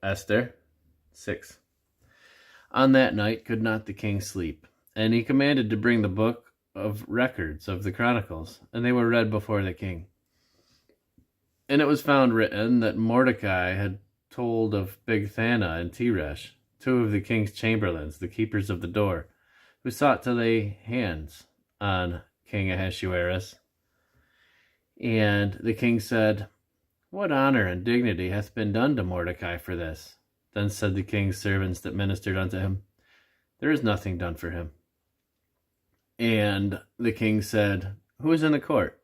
Esther 6. On that night could not the king sleep, and he commanded to bring the book of records of the Chronicles, and they were read before the king. And it was found written that Mordecai had told of Bigthana and Teresh, two of the king's chamberlains, the keepers of the door, who sought to lay hands on King Ahasuerus. And the king said, "What honor and dignity hath been done to Mordecai for this?" Then said the king's servants that ministered unto him, "There is nothing done for him." And the king said, "Who is in the court?"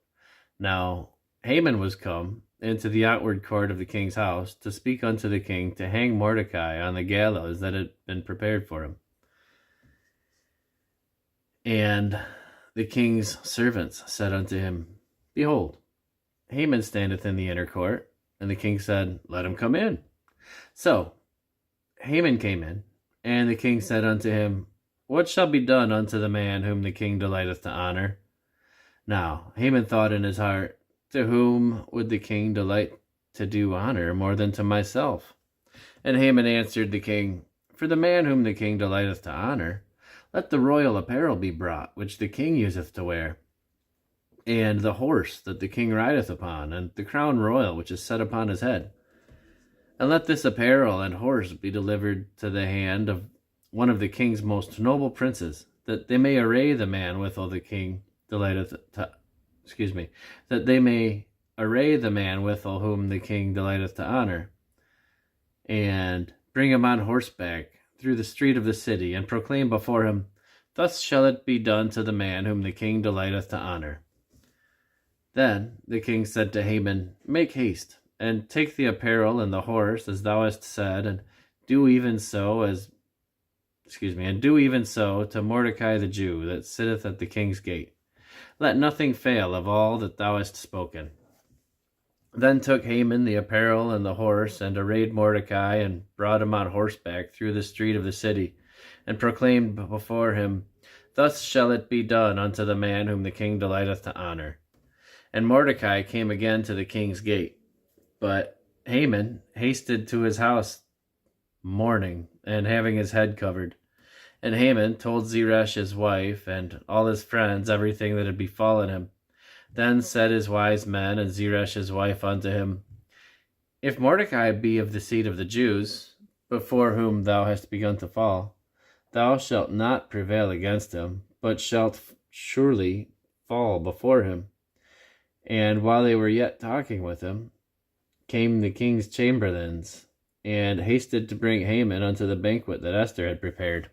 Now Haman was come into the outward court of the king's house to speak unto the king to hang Mordecai on the gallows that had been prepared for him. And the king's servants said unto him, "Behold, Haman standeth in the inner court." And the king said, "Let him come in." So Haman came in, and the king said unto him, "What shall be done unto the man whom the king delighteth to honor?" Now Haman thought in his heart, "To whom would the king delight to do honor more than to myself?" And Haman answered the king, "For the man whom the king delighteth to honor, let the royal apparel be brought, which the king useth to wear, and the horse that the king rideth upon, and the crown royal which is set upon his head. And let this apparel and horse be delivered to the hand of one of the king's most noble princes, that they may array the man withal the king delighteth to that they may array the man withal whom the king delighteth to honor, and bring him on horseback through the street of the city, and proclaim before him, Thus shall it be done to the man whom the king delighteth to honor." Then the king said to Haman, "Make haste, and take the apparel and the horse, as thou hast said, and do even so to Mordecai the Jew, that sitteth at the king's gate. Let nothing fail of all that thou hast spoken." Then took Haman the apparel and the horse, and arrayed Mordecai, and brought him on horseback through the street of the city, and proclaimed before him, "Thus shall it be done unto the man whom the king delighteth to honor." And Mordecai came again to the king's gate. But Haman hasted to his house mourning, and having his head covered. And Haman told Zeresh his wife and all his friends everything that had befallen him. Then said his wise men and Zeresh his wife unto him, "If Mordecai be of the seed of the Jews, before whom thou hast begun to fall, thou shalt not prevail against him, but shalt surely fall before him." And while they were yet talking with him, came the king's chamberlains, and hasted to bring Haman unto the banquet that Esther had prepared.